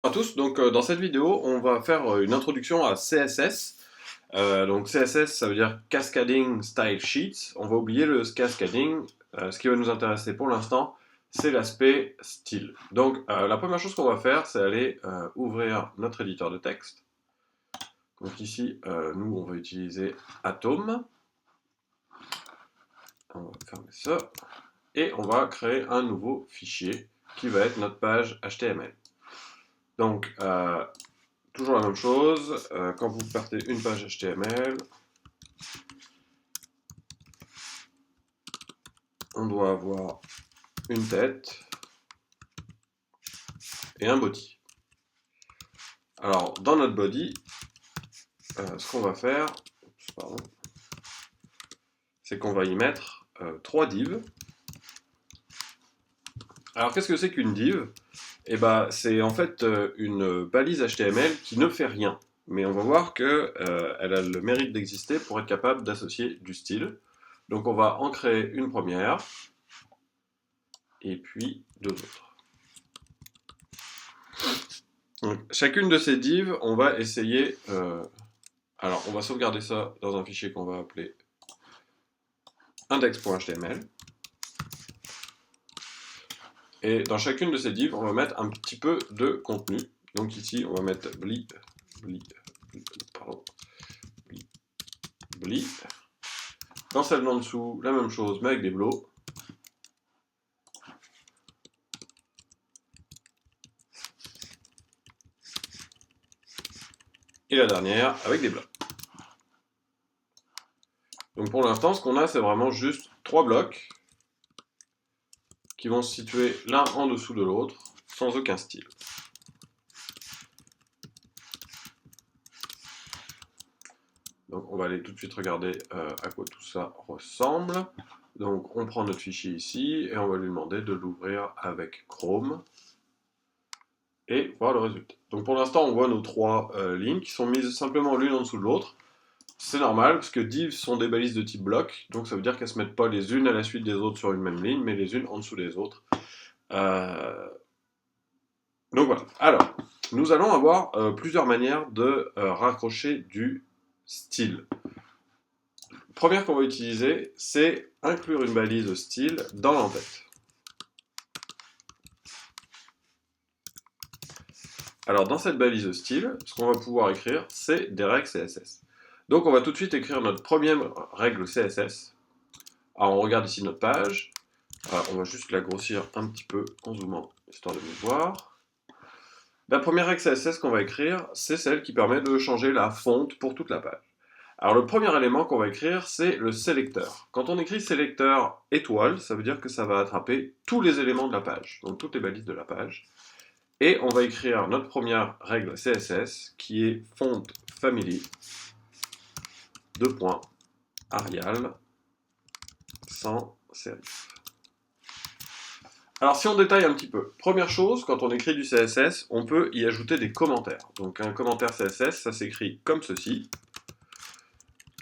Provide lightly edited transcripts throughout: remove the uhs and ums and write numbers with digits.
Bonjour à tous, donc dans cette vidéo on va faire une introduction à CSS. Donc CSS ça veut dire Cascading Style Sheets, on va oublier le cascading, ce qui va nous intéresser pour l'instant c'est l'aspect style. Donc la première chose qu'on va faire c'est aller ouvrir notre éditeur de texte. Donc ici nous on va utiliser Atom, on va fermer ça, et on va créer un nouveau fichier qui va être notre page HTML. Donc toujours la même chose, quand vous partez une page HTML, on doit avoir une tête et un body. Alors, dans notre body, ce qu'on va faire, c'est qu'on va y mettre 3 divs. Alors, qu'est-ce que c'est qu'une div? Eh ben, c'est en fait une balise HTML qui ne fait rien. Mais on va voir qu'elle a le mérite d'exister pour être capable d'associer du style. Donc, on va en créer une première, et puis deux autres. Donc, chacune de ces divs, on va essayer... alors, on va sauvegarder ça dans un fichier qu'on va appeler index.html. Et dans chacune de ces divs, on va mettre un petit peu de contenu. Donc ici, on va mettre bli. Dans celle d'en dessous, la même chose, mais avec des blots. Et la dernière, avec des blocs. Donc pour l'instant, ce qu'on a, c'est vraiment juste 3 blocs qui vont se situer l'un en dessous de l'autre, sans aucun style. Donc on va aller tout de suite regarder à quoi tout ça ressemble. Donc on prend notre fichier ici et on va lui demander de l'ouvrir avec Chrome et voir le résultat. Donc pour l'instant on voit nos 3 lignes qui sont mises simplement l'une en dessous de l'autre. C'est normal parce que divs sont des balises de type bloc, donc ça veut dire qu'elles ne se mettent pas les unes à la suite des autres sur une même ligne, mais les unes en dessous des autres. Donc voilà. Alors, nous allons avoir plusieurs manières de raccrocher du style. Première qu'on va utiliser, c'est inclure une balise style dans l'entête. Alors dans cette balise style, ce qu'on va pouvoir écrire, c'est des règles CSS. Donc on va tout de suite écrire notre première règle CSS. Alors on regarde ici notre page. Alors, on va juste la grossir un petit peu en zoomant, histoire de mieux voir. La première règle CSS qu'on va écrire, c'est celle qui permet de changer la fonte pour toute la page. Alors le premier élément qu'on va écrire, c'est le sélecteur. Quand on écrit sélecteur étoile, ça veut dire que ça va attraper tous les éléments de la page, donc toutes les balises de la page. Et on va écrire notre première règle CSS, qui est font family, Arial, sans serif. Alors si on détaille un petit peu, première chose, quand on écrit du CSS, on peut y ajouter des commentaires. Donc un commentaire CSS, ça s'écrit comme ceci.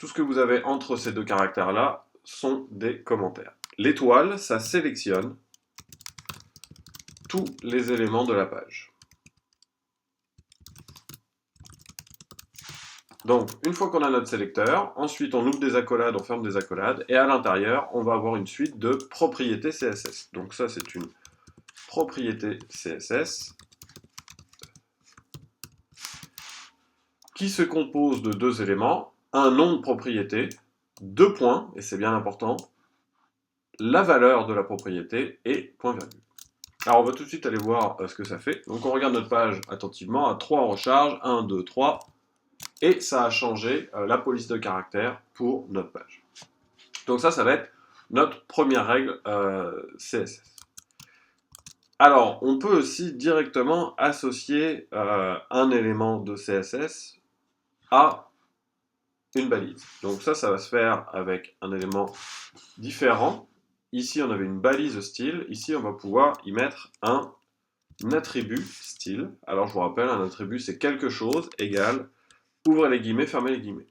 Tout ce que vous avez entre ces deux caractères-là sont des commentaires. L'étoile, ça sélectionne tous les éléments de la page. Donc, une fois qu'on a notre sélecteur, ensuite on ouvre des accolades, on ferme des accolades, et à l'intérieur, on va avoir une suite de propriétés CSS. Donc ça, c'est une propriété CSS qui se compose de 2 éléments, un nom de propriété, 2 points, et c'est bien important, la valeur de la propriété et point virgule. Alors on va tout de suite aller voir ce que ça fait. Donc on regarde notre page attentivement, à 3 en recharge, 1, 2, 3, et ça a changé la police de caractère pour notre page. Donc ça va être notre première règle CSS. Alors, on peut aussi directement associer un élément de CSS à une balise. Donc ça va se faire avec un élément différent. Ici, on avait une balise style. Ici, on va pouvoir y mettre un attribut style. Alors, je vous rappelle, un attribut, c'est quelque chose égal, ouvrez les guillemets, fermez les guillemets.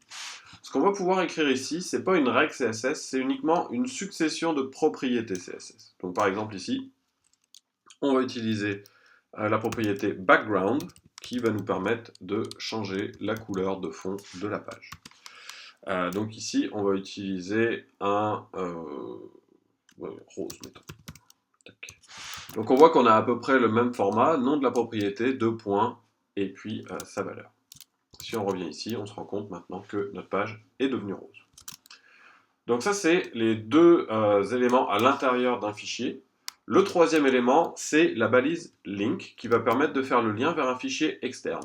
Ce qu'on va pouvoir écrire ici, c'est pas une règle CSS, c'est uniquement une succession de propriétés CSS. Donc, par exemple, ici, on va utiliser la propriété background qui va nous permettre de changer la couleur de fond de la page. Donc ici, on va utiliser un rose, mettons. Tac. Donc on voit qu'on a à peu près le même format, nom de la propriété, 2 points, et puis sa valeur. Si on revient ici, on se rend compte maintenant que notre page est devenue rose. Donc ça, c'est les deux éléments à l'intérieur d'un fichier. Le troisième élément, c'est la balise link qui va permettre de faire le lien vers un fichier externe.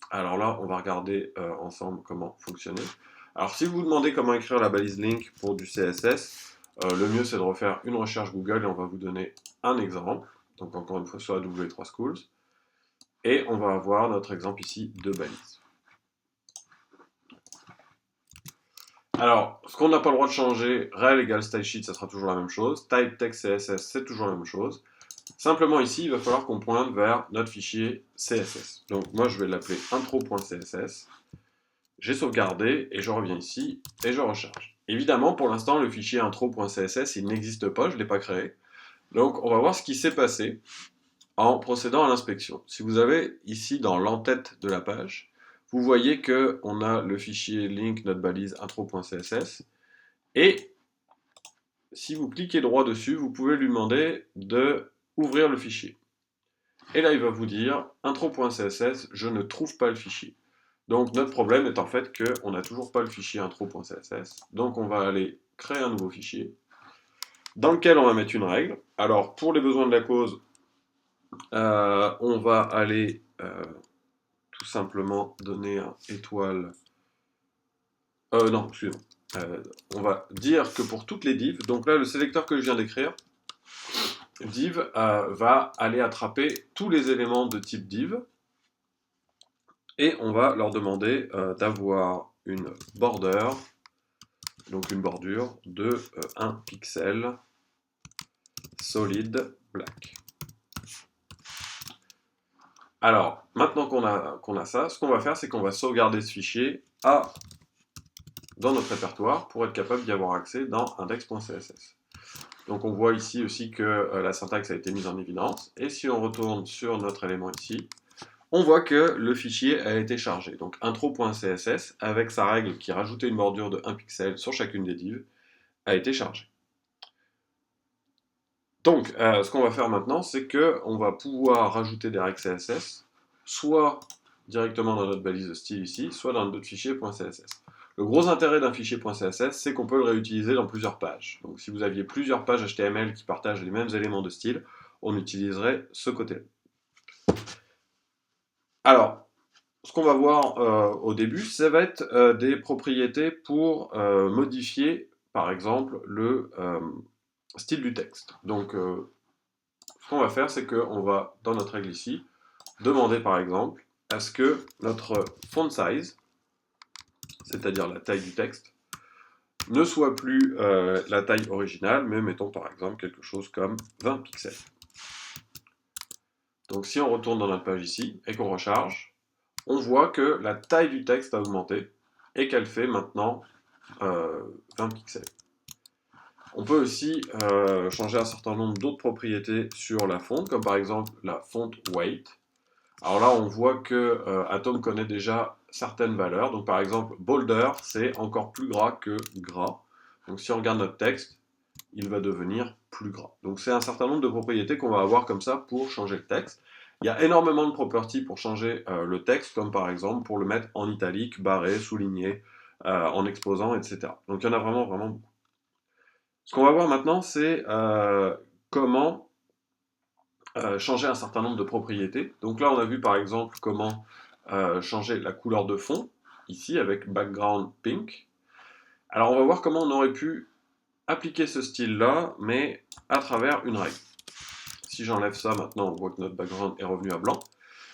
Alors là, on va regarder ensemble comment fonctionner. Alors si vous vous demandez comment écrire la balise link pour du CSS, le mieux c'est de refaire une recherche Google et on va vous donner un exemple. Donc encore une fois sur la W3Schools. Et on va avoir notre exemple ici de balise. Alors, ce qu'on n'a pas le droit de changer, rel égale stylesheet, ça sera toujours la même chose. Type text CSS, c'est toujours la même chose. Simplement ici, il va falloir qu'on pointe vers notre fichier CSS. Donc moi, je vais l'appeler intro.css. J'ai sauvegardé et je reviens ici et je recharge. Évidemment, pour l'instant, le fichier intro.css, il n'existe pas, je ne l'ai pas créé. Donc, on va voir ce qui s'est passé en procédant à l'inspection. Si vous avez ici dans l'entête de la page, vous voyez qu'on a le fichier link, notre balise intro.css, et si vous cliquez droit dessus, vous pouvez lui demander de ouvrir le fichier. Et là, il va vous dire intro.css, je ne trouve pas le fichier. Donc notre problème est en fait qu'on n'a toujours pas le fichier intro.css. Donc on va aller créer un nouveau fichier dans lequel on va mettre une règle. Alors pour les besoins de la cause, on va aller tout simplement donner un étoile. Non, excusez-moi. On va dire que pour toutes les divs, donc là le sélecteur que je viens d'écrire, div va aller attraper tous les éléments de type div et on va leur demander d'avoir une border, donc une bordure de 1 pixel solid black. Alors, maintenant qu'on a ça, ce qu'on va faire, c'est qu'on va sauvegarder ce fichier dans notre répertoire pour être capable d'y avoir accès dans index.css. Donc on voit ici aussi que la syntaxe a été mise en évidence. Et si on retourne sur notre élément ici, on voit que le fichier a été chargé. Donc intro.css, avec sa règle qui rajoutait une bordure de 1 pixel sur chacune des divs, a été chargé. Donc ce qu'on va faire maintenant, c'est qu'on va pouvoir rajouter des règles CSS, soit directement dans notre balise de style ici, soit dans notre fichier .css. Le gros intérêt d'un fichier .css, c'est qu'on peut le réutiliser dans plusieurs pages. Donc si vous aviez plusieurs pages HTML qui partagent les mêmes éléments de style, on utiliserait ce côté-là. Alors, ce qu'on va voir au début, ça va être des propriétés pour modifier, par exemple, le style du texte. Donc, ce qu'on va faire, c'est qu'on va, dans notre règle ici, demander, par exemple, à ce que notre font size, c'est-à-dire la taille du texte, ne soit plus la taille originale, mais mettons par exemple quelque chose comme 20 pixels. Donc si on retourne dans notre page ici et qu'on recharge, on voit que la taille du texte a augmenté et qu'elle fait maintenant 20 pixels. On peut aussi changer un certain nombre d'autres propriétés sur la fonte, comme par exemple la font weight. Alors là, on voit que Atom connaît déjà certaines valeurs. Donc par exemple, Boulder, c'est encore plus gras que gras. Donc si on regarde notre texte, il va devenir plus gras. Donc c'est un certain nombre de propriétés qu'on va avoir comme ça pour changer le texte. Il y a énormément de properties pour changer le texte, comme par exemple pour le mettre en italique, barré, souligné, en exposant, etc. Donc il y en a vraiment, vraiment beaucoup. Ce qu'on va voir maintenant, c'est comment changer un certain nombre de propriétés. Donc là, on a vu par exemple comment changer la couleur de fond, ici avec background pink. Alors on va voir comment on aurait pu appliquer ce style-là, mais à travers une règle. Si j'enlève ça, maintenant on voit que notre background est revenu à blanc.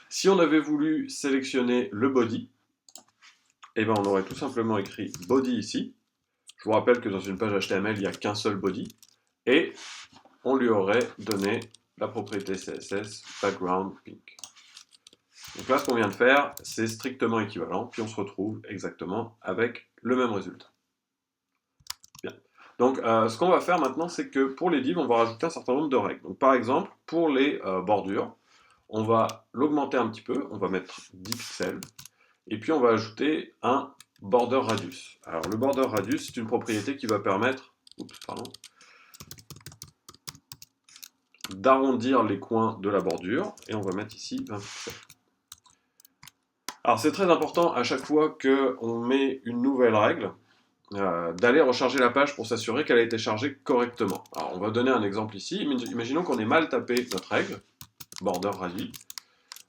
Si on avait voulu sélectionner le body, eh ben on aurait tout simplement écrit body ici. Je vous rappelle que dans une page HTML, il n'y a qu'un seul body. Et on lui aurait donné la propriété CSS background pink. Donc là, ce qu'on vient de faire, c'est strictement équivalent, puis on se retrouve exactement avec le même résultat. Bien. Donc, ce qu'on va faire maintenant, c'est que pour les divs, on va rajouter un certain nombre de règles. Donc, par exemple, pour les bordures, on va l'augmenter un petit peu, on va mettre 10 pixels, et puis on va ajouter un border radius. Alors le border radius, c'est une propriété qui va permettre d'arrondir les coins de la bordure, et on va mettre ici 20 pixels. Alors c'est très important à chaque fois qu'on met une nouvelle règle, d'aller recharger la page pour s'assurer qu'elle a été chargée correctement. Alors on va donner un exemple ici, imaginons qu'on ait mal tapé notre règle, border radius,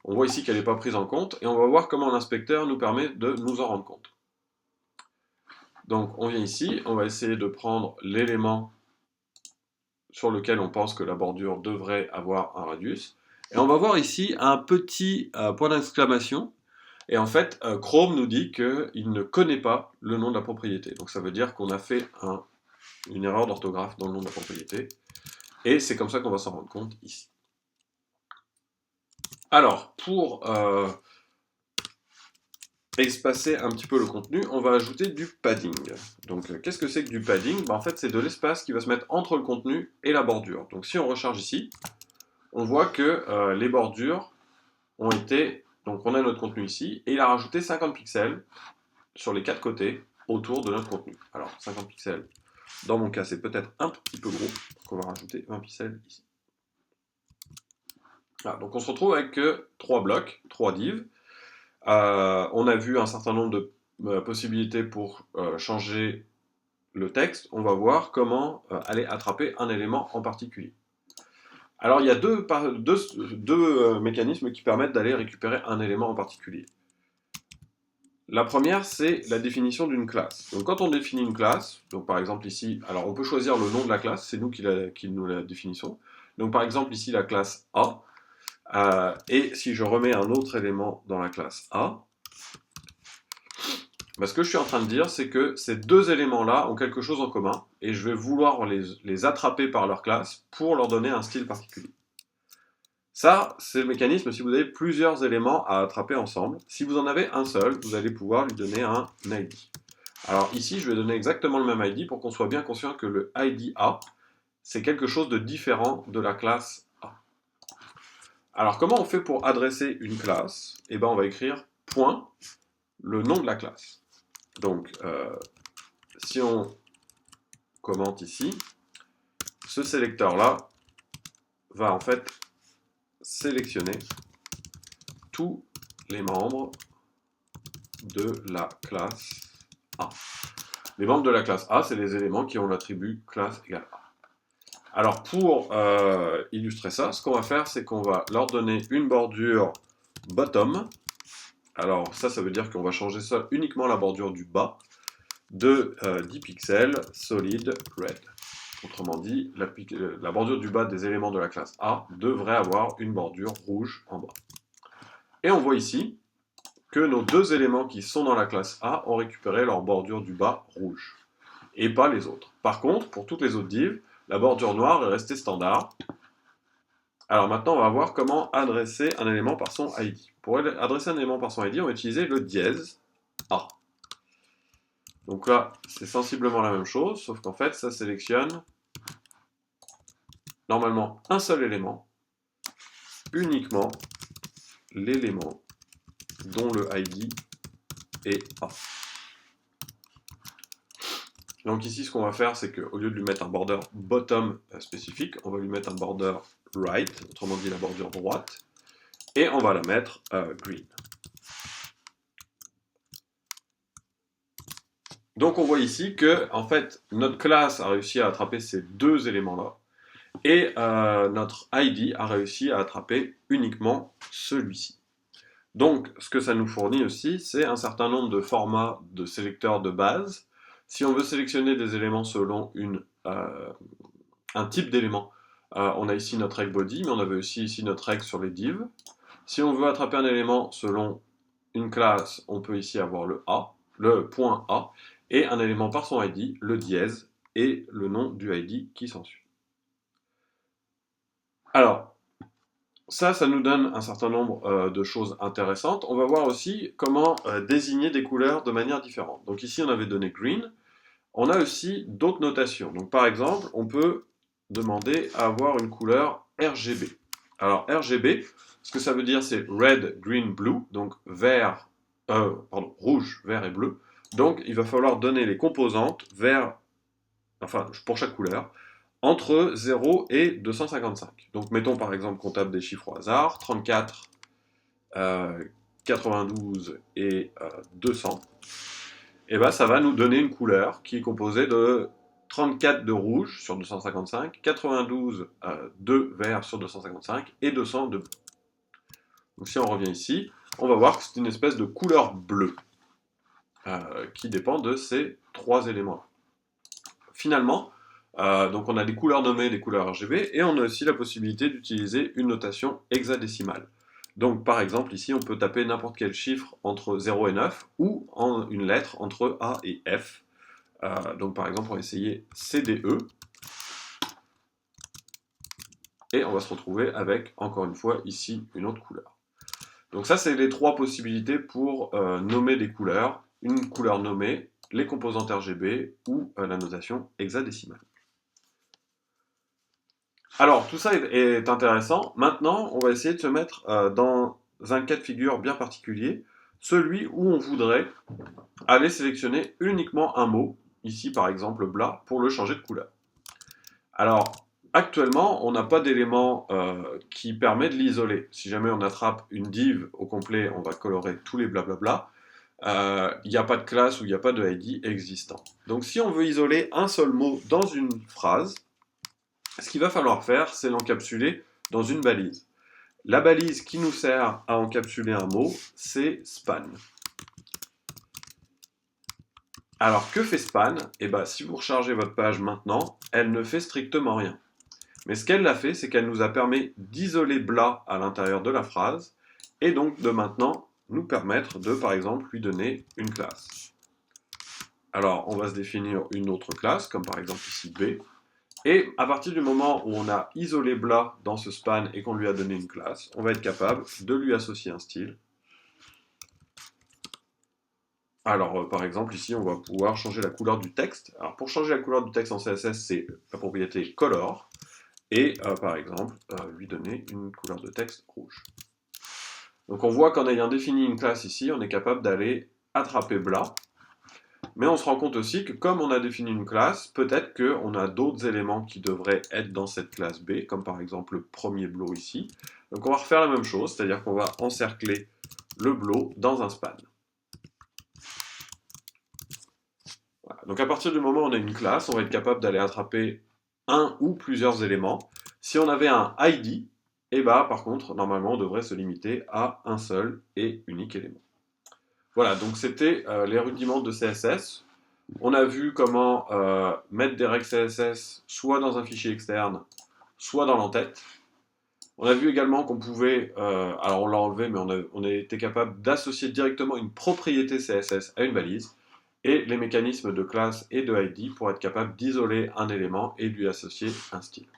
on voit ici qu'elle n'est pas prise en compte, et on va voir comment l'inspecteur nous permet de nous en rendre compte. Donc on vient ici, on va essayer de prendre l'élément sur lequel on pense que la bordure devrait avoir un radius, et on va voir ici un petit point d'exclamation, et en fait Chrome nous dit qu'il ne connaît pas le nom de la propriété, donc ça veut dire qu'on a fait une erreur d'orthographe dans le nom de la propriété, et c'est comme ça qu'on va s'en rendre compte ici. Alors, pour espacer un petit peu le contenu, on va ajouter du padding. Donc, qu'est-ce que c'est que du padding? En fait, c'est de l'espace qui va se mettre entre le contenu et la bordure. Donc, si on recharge ici, on voit que les bordures ont été... Donc, on a notre contenu ici, et il a rajouté 50 pixels sur les 4 côtés autour de notre contenu. Alors, 50 pixels, dans mon cas, c'est peut-être un petit peu gros, donc on va rajouter 20 pixels ici. Voilà, donc, on se retrouve avec 3 blocs, 3 divs. On a vu un certain nombre de possibilités pour changer le texte. On va voir comment aller attraper un élément en particulier. Alors il y a deux mécanismes qui permettent d'aller récupérer un élément en particulier. La première, c'est la définition d'une classe. Donc quand on définit une classe, donc par exemple ici, alors on peut choisir le nom de la classe, c'est nous qui nous la définissons. Donc par exemple ici la classe A, et si je remets un autre élément dans la classe A, ce que je suis en train de dire, c'est que ces deux éléments-là ont quelque chose en commun, et je vais vouloir les attraper par leur classe pour leur donner un style particulier. Ça, c'est le mécanisme si vous avez plusieurs éléments à attraper ensemble. Si vous en avez un seul, vous allez pouvoir lui donner un ID. Alors ici, je vais donner exactement le même ID pour qu'on soit bien conscient que le ID A, c'est quelque chose de différent de la classe A. Alors comment on fait pour adresser une classe? Eh bien, on va écrire point, le nom de la classe. Donc, si on commente ici, ce sélecteur-là va en fait sélectionner tous les membres de la classe A. Les membres de la classe A, c'est les éléments qui ont l'attribut classe égale A. Alors, pour illustrer ça, ce qu'on va faire, c'est qu'on va leur donner une bordure bottom. Alors, ça veut dire qu'on va changer ça uniquement la bordure du bas de 10 pixels solid red. Autrement dit, la bordure du bas des éléments de la classe A devrait avoir une bordure rouge en bas. Et on voit ici que nos deux éléments qui sont dans la classe A ont récupéré leur bordure du bas rouge, et pas les autres. Par contre, pour toutes les autres divs, la bordure noire est restée standard. Alors maintenant, on va voir comment adresser un élément par son ID. Pour adresser un élément par son ID, on va utiliser le dièse A. Donc là, c'est sensiblement la même chose, sauf qu'en fait, ça sélectionne normalement un seul élément, uniquement l'élément dont le ID est A. Donc ici, ce qu'on va faire, c'est qu'au lieu de lui mettre un border bottom spécifique, on va lui mettre un border right, autrement dit la bordure droite, et on va la mettre green. Donc on voit ici que en fait notre classe a réussi à attraper ces deux éléments-là, et notre ID a réussi à attraper uniquement celui-ci. Donc ce que ça nous fournit aussi, c'est un certain nombre de formats de sélecteurs de base. Si on veut sélectionner des éléments selon un type d'élément, on a ici notre règle body, mais on avait aussi ici notre règle sur les divs. Si on veut attraper un élément selon une classe, on peut ici avoir le point A, et un élément par son ID, le dièse, et le nom du ID qui s'ensuit. Alors, ça nous donne un certain nombre de choses intéressantes. On va voir aussi comment désigner des couleurs de manière différente. Donc ici, on avait donné green. On a aussi d'autres notations. Donc par exemple, on peut demander à avoir une couleur RGB. Alors RGB, Ce que ça veut dire, c'est red, green, blue, donc rouge, vert et bleu. Donc, il va falloir donner les composantes pour chaque couleur, entre 0 et 255. Donc, mettons par exemple qu'on tape des chiffres au hasard, 34, 92 et 200. Et ben, ça va nous donner une couleur qui est composée de 34 de rouge sur 255, 92 de vert sur 255 et 200 de bleu. Donc si on revient ici, on va voir que c'est une espèce de couleur bleue qui dépend de ces trois éléments. Finalement, donc on a des couleurs nommées, des couleurs RGB, et on a aussi la possibilité d'utiliser une notation hexadécimale. Donc par exemple, ici, on peut taper n'importe quel chiffre entre 0 et 9, ou une lettre entre A et F. Donc par exemple, on va essayer CDE, et on va se retrouver avec, encore une fois, ici, une autre couleur. Donc ça, c'est les trois possibilités pour nommer des couleurs. Une couleur nommée, les composantes RGB ou la notation hexadécimale. Alors, tout ça est intéressant. Maintenant, on va essayer de se mettre dans un cas de figure bien particulier, celui où on voudrait aller sélectionner uniquement un mot, ici par exemple blas, pour le changer de couleur. Alors, actuellement, on n'a pas d'élément qui permet de l'isoler. Si jamais on attrape une div au complet, on va colorer tous les blablabla. Il n'y a pas de classe ou il n'y a pas de ID existant. Donc si on veut isoler un seul mot dans une phrase, ce qu'il va falloir faire, c'est l'encapsuler dans une balise. La balise qui nous sert à encapsuler un mot, c'est span. Alors que fait span? Eh bien, si vous rechargez votre page maintenant, elle ne fait strictement rien. Mais ce qu'elle a fait, c'est qu'elle nous a permis d'isoler blas à l'intérieur de la phrase, et donc de maintenant nous permettre de, par exemple, lui donner une classe. Alors, on va se définir une autre classe, comme par exemple ici B, et à partir du moment où on a isolé blas dans ce span et qu'on lui a donné une classe, on va être capable de lui associer un style. Alors, par exemple, ici, on va pouvoir changer la couleur du texte. Alors, pour changer la couleur du texte en CSS, c'est la propriété color. Et, par exemple, lui donner une couleur de texte rouge. Donc, on voit qu'en ayant défini une classe ici, on est capable d'aller attraper blas. Mais on se rend compte aussi que comme on a défini une classe, peut-être qu'on a d'autres éléments qui devraient être dans cette classe B, comme par exemple le premier blow ici. Donc, on va refaire la même chose, c'est-à-dire qu'on va encercler le blow dans un span. Voilà. Donc à partir du moment où on a une classe, on va être capable d'aller attraper un ou plusieurs éléments. Si on avait un ID, et bah par contre, normalement, on devrait se limiter à un seul et unique élément. Voilà, donc c'était les rudiments de CSS. On a vu comment mettre des règles CSS soit dans un fichier externe, soit dans l'entête. On a vu également qu'on pouvait, alors on l'a enlevé, mais on a été capable d'associer directement une propriété CSS à une balise, et les mécanismes de classe et de ID pour être capable d'isoler un élément et lui associer un style.